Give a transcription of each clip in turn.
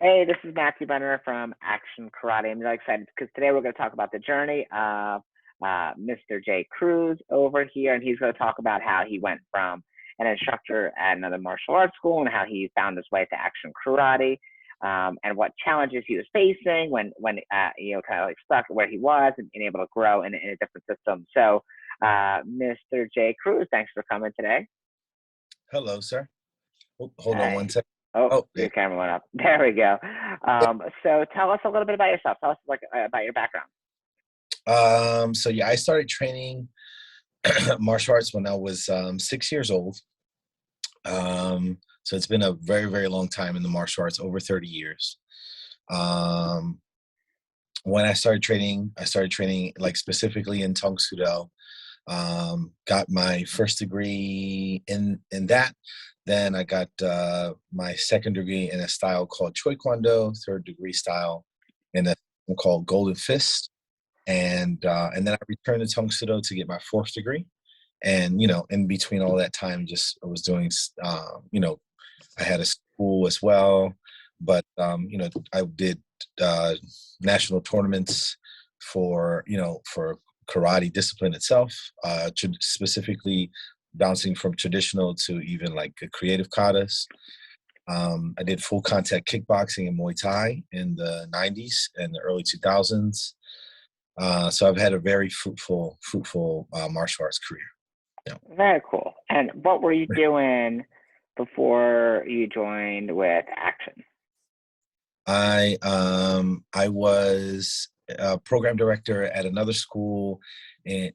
Hey, this is Matthew Benner from Action Karate. I'm really excited because today we're going to talk about the journey of Mr. J. Cruz over here, and he's going to talk about how he went from an instructor at another martial arts school and how he found his way to Action Karate, and what challenges he was facing when kind of like stuck where he was and able to grow in a different system. So, Mr. J. Cruz, thanks for coming today. Hello, sir. Hold on one Hey. second. Oh, Oh, your camera went up. There we go. So tell us a little bit about yourself. Tell us about your background. so yeah, I started training martial arts when I was 6 years old. So it's been a very, very long time in the martial arts, over 30 years. Um, when I started training like specifically in Tong Soo. Got my first degree in that. Then I got my second degree in a style called Choi Kwando, third degree style in a called Golden Fist, and then I returned to Tong Soo to get my fourth degree. And in between all that time, just I was doing, I had a school as well, but I did uh, national tournaments for karate discipline itself, specifically bouncing from traditional to even like creative katas. I did full contact kickboxing and Muay Thai in the 90s and the early 2000s. So I've had a very fruitful martial arts career. Yeah. Very cool. And what were you doing before you joined with Action? I was a program director at another school. And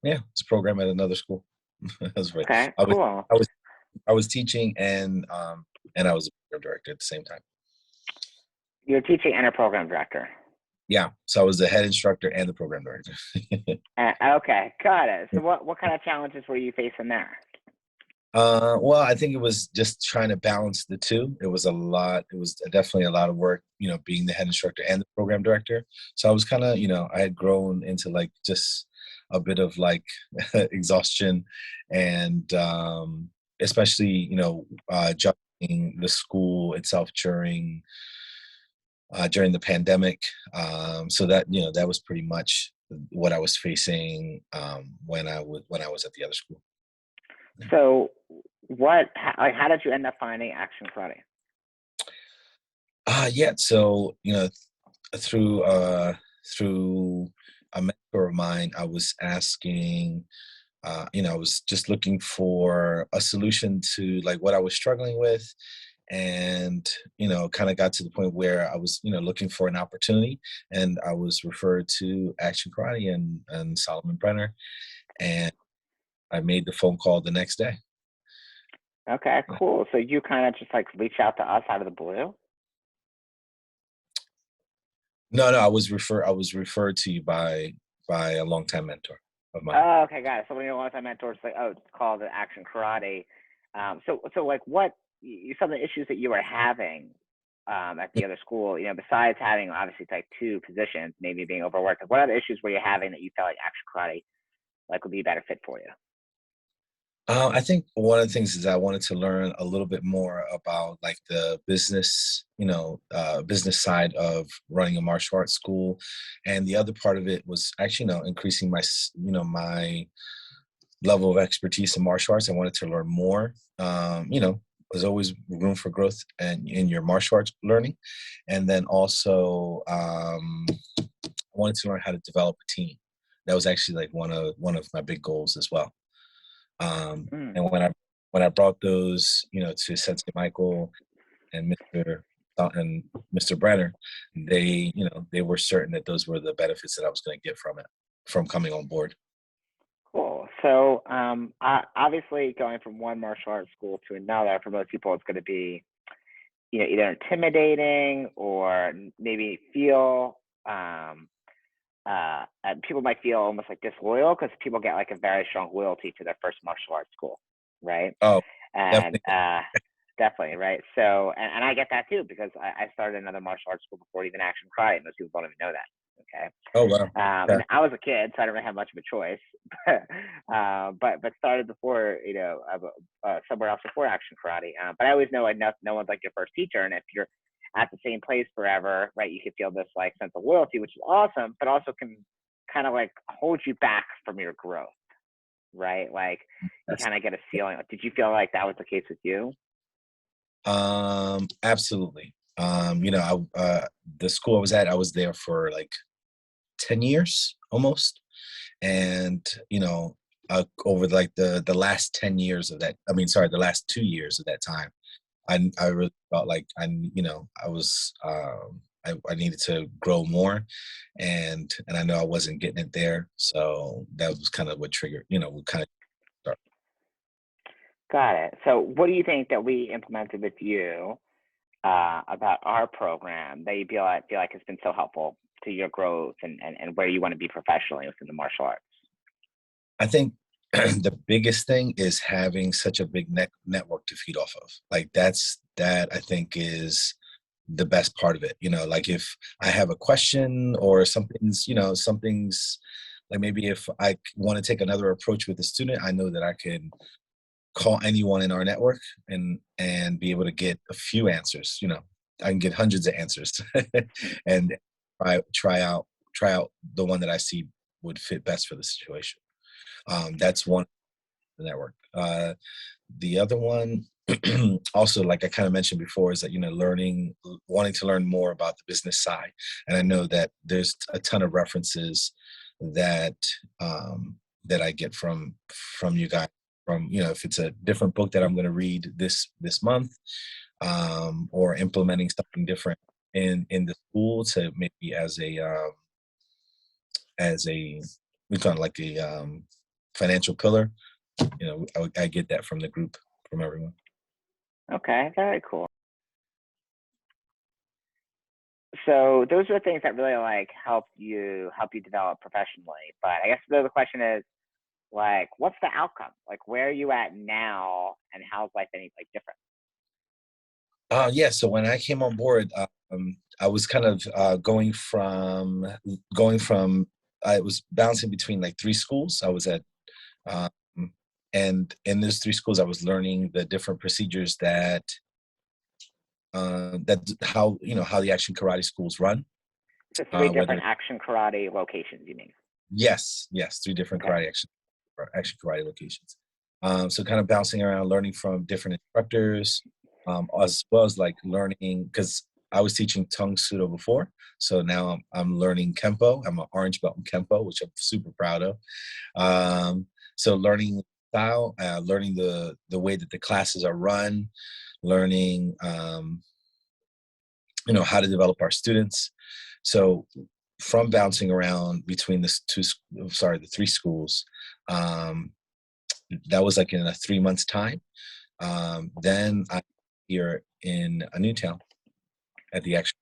yeah, it's a program at another school. That's right. Okay, I was cool. I was I was teaching and I was a program director at the same time. You're teaching and a program director. Yeah, so I was the head instructor and the program director. Okay, got it. So what kind of challenges were you facing there? Well, I think it was just trying to balance the two. It was a lot. It was definitely a lot of work, being the head instructor and the program director. So I was kind of, I had grown into like just a bit of like exhaustion, and especially, juggling the school itself during the pandemic. So that was pretty much what I was facing when I was at the other school. So how did you end up finding Action Karate? Yeah. So through a mentor of mine, I was asking. I was just looking for a solution to like what I was struggling with, and kind of got to the point where I was looking for an opportunity, and I was referred to Action Karate and Solomon Brenner, and I made the phone call the next day. Okay, cool. So you kind of just like reach out to us out of the blue? No, I was referred to you by a longtime mentor of mine. Oh, okay, got it. So when you want to mentor, it's like, oh, it's called the Action Karate. So like some of the issues that you were having at the other school, besides having obviously like two positions, maybe being overworked, like, what other issues were you having that you felt like Action Karate like would be a better fit for you? I think one of the things is I wanted to learn a little bit more about like the business side of running a martial arts school, and the other part of it was actually, increasing my level of expertise in martial arts. I wanted to learn more. There's always room for growth and in your martial arts learning, and then also I wanted to learn how to develop a team. That was actually like one of my big goals as well. Mm. And when I brought those, to Sensei Michael and Mr. Brenner, they were certain that those were the benefits that I was going to get from it, from coming on board. Cool. So obviously going from one martial arts school to another, for most people, it's going to be, either intimidating or maybe feel, and people might feel almost like disloyal because people get like a very strong loyalty to their first martial arts school, right? Oh, And definitely. definitely, right? So, and I get that too because I started another martial arts school before even Action Karate. Most people don't even know that. Okay. Oh, wow. And Okay. I was a kid, so I didn't really have much of a choice. but started before, somewhere else before action karate. But I always know like no one's like your first teacher, and if you're at the same place forever, right, you can feel this like sense of loyalty, which is awesome, but also can kind of like hold you back from your growth, right? Like you That's kind of get a feeling. Did you feel like that was the case with you? absolutely. The school I was at, I was there for like 10 years almost. And, over like the last 10 years of that, I mean, sorry, the last 2 years of that time, I really felt like I was, I needed to grow more, and I know I wasn't getting it there. So that was kind of what triggered, what kind of start. Got it. So what do you think that we implemented with you about our program that you feel like has been so helpful to your growth and where you want to be professionally within the martial arts? I think the biggest thing is having such a big network to feed off of. Like that I think is the best part of it. Like if I have a question or something's like maybe if I want to take another approach with a student, I know that I can call anyone in our network and be able to get a few answers. I can get hundreds of answers and try out the one that I see would fit best for the situation. That's one the network. The other one, also, like I kind of mentioned before, is that wanting to learn more about the business side, and I know that there's a ton of references that that I get from you guys. From if it's a different book that I'm going to read this month, or implementing something different in the school to maybe as a we call it like a financial pillar. I get that from the group, from everyone. Okay, very cool. So those are the things that really like help you develop professionally. But I guess the question is like, what's the outcome? Like, where are you at now, and how's life any like different? Yeah. So when I came on board, I was kind of going from I was bouncing between like three schools. I was at um, and in those three schools, I was learning the different procedures that how the action karate schools run. So three Whether different action karate locations, you mean? Yes, three different Okay. action karate locations. So kind of bouncing around, learning from different instructors, as well as like learning because I was teaching Tung Sudo before, so now I'm learning Kempo. I'm an orange belt in Kempo, which I'm super proud of. So learning style, learning the way that the classes are run, learning how to develop our students. So from bouncing around between the three schools, um, that was like in a 3 months time. Then I here in a new town at the action.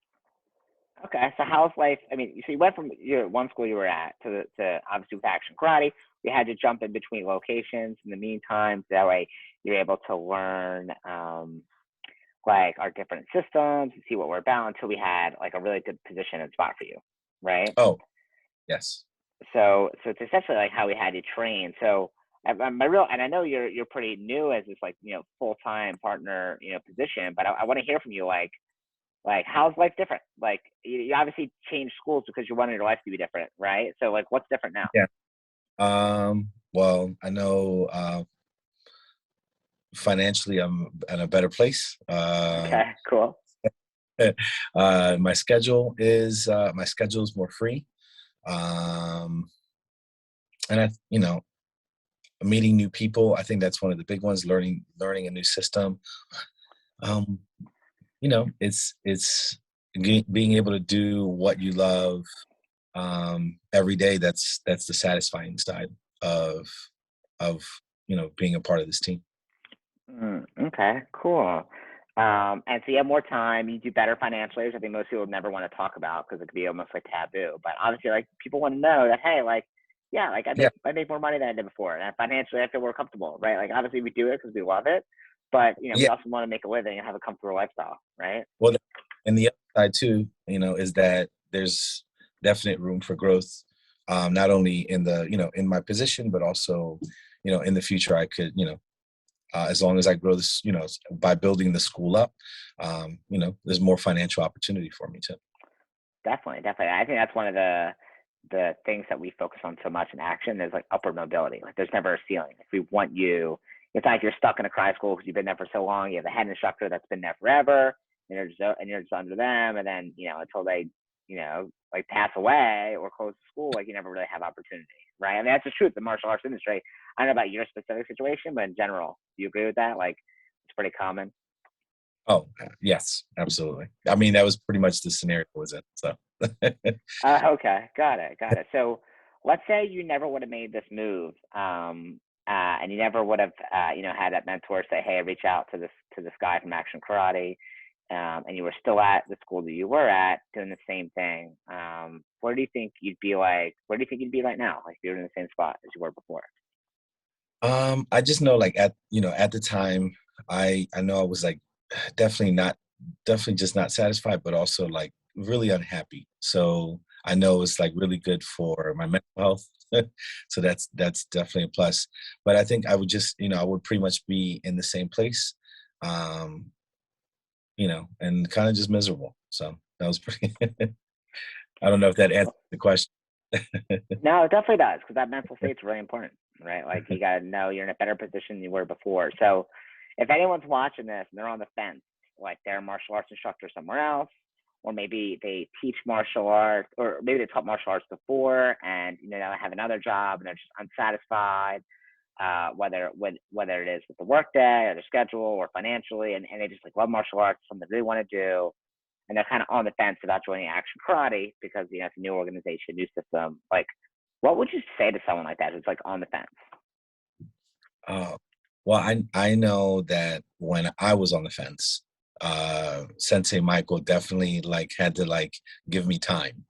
Okay. So how's life? I mean, so you went from your one school you were at to obviously with action karate. You had to jump in between locations in the meantime. So that way you're able to learn like our different systems and see what we're about until we had like a really good position and spot for you, right? Oh, yes. So it's essentially like how we had you train. So my real, and I know you're pretty new as this like full time partner position, but I want to hear from you like how's life different? Like you obviously changed schools because you wanted your life to be different, right? So like what's different now? Yeah. Well, I know financially I'm in a better place. Okay, cool. My schedule is more free. Um, and meeting new people. I think that's one of the big ones. Learning a new system. Um, it's being able to do what you love every day. That's the satisfying side of of being a part of this team. Okay, cool. And so you have more time, you do better financially, which I think most people would never want to talk about because it could be almost like taboo. But obviously, like people want to know that, hey, like, yeah, like I Yeah, make I make more money than I did before, and financially I feel more comfortable, right? Like obviously we do it because we love it, but we yeah. also want to make a living and have a comfortable lifestyle, right? Well, and the other side too, is that there's definite room for growth not only in the, in my position, but also, in the future, I could, as long as I grow this, by building the school up, there's more financial opportunity for me too. Definitely, definitely. I think that's one of the things that we focus on so much in action is like upward mobility. Like there's never a ceiling. If we want you, it's not like you're stuck in a cry school because you've been there for so long. You have a head instructor that's been there forever, and you're just under them, and then until they like pass away or close the school, like you never really have opportunity, right? I mean that's the truth. The martial arts industry. I don't know about your specific situation, but in general, do you agree with that? Like it's pretty common. Oh, yes, absolutely. I mean, that was pretty much the scenario I was in. So, Okay, got it, got it. So let's say you never would have made this move, and you never would have, had that mentor say, "Hey, reach out to this guy from Action Karate," and you were still at the school that you were at doing the same thing. Where do you think you'd be like? Where do you think you'd be right now? Like you're in the same spot as you were before. I just know, like, at the time, I know I was like definitely not, definitely just not satisfied, but also like really unhappy. So I know it's like really good for my mental health. So that's definitely a plus. But I think I would just, I would pretty much be in the same place, um, and kind of just miserable. So that was pretty. I don't know if that answers the question. No, it definitely does because that mental state's really important, right? Like you gotta know you're in a better position than you were before. So if anyone's watching this and they're on the fence, like they're a martial arts instructor somewhere else, or maybe they teach martial arts, or maybe they taught martial arts before and now they have another job and they're just unsatisfied, whether it is with the workday or the schedule or financially, and they just like love martial arts, something they want to do, and they're kind of on the fence about joining Action Karate because it's a new organization, new system. Like, what would you say to someone like that who's like on the fence? Uh, well, I know that when I was on the fence, Sensei Michael definitely like had to like give me time,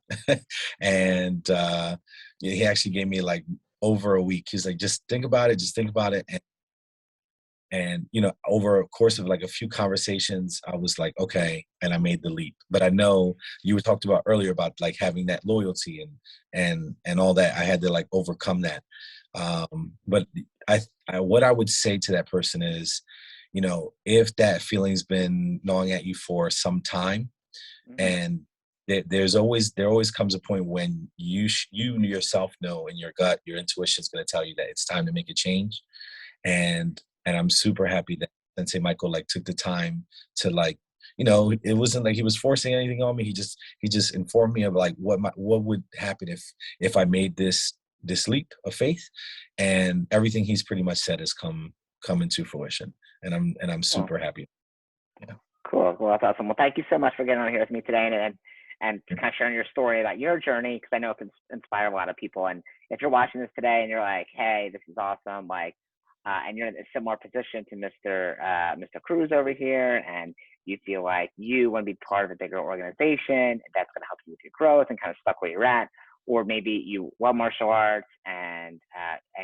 and yeah, he actually gave me like over a week. He's like, just think about it, and over a course of like a few conversations, I was like, okay, and I made the leap. But I know you were talked about earlier about like having that loyalty and all that. I had to like overcome that. But what I would say to that person is, if that feeling's been gnawing at you for some time, Mm-hmm. and there always comes a point when you yourself know in your gut, your intuition is going to tell you that it's time to make a change. And I'm super happy that Sensei Michael like took the time to like, it wasn't like he was forcing anything on me. He just informed me of like what would happen if I made this leap of faith, and everything he's pretty much said has come into fruition, and I'm Well, super happy. Yeah. cool. Well, that's awesome. Well, thank you so much for getting on here with me today and kind of sharing your story about your journey because I know it can inspire a lot of people. And if you're watching this today and you're like, hey, this is awesome, like, and you're in a similar position to Mr. Cruz over here, and you feel like you want to be part of a bigger organization that's going to help you with your growth and kind of stuck where you're at, or maybe you love martial arts and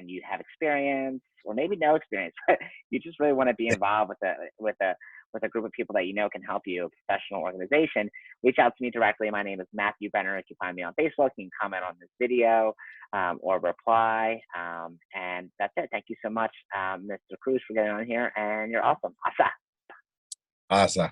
you have experience, or maybe no experience, but you just really want to be involved with a group of people that can help you, a professional organization, reach out to me directly. My name is Matthew Benner. If you find me on Facebook, you can comment on this video or reply. And that's it. Thank you so much, Mr. Cruz, for getting on here. And you're awesome. Asa. Awesome.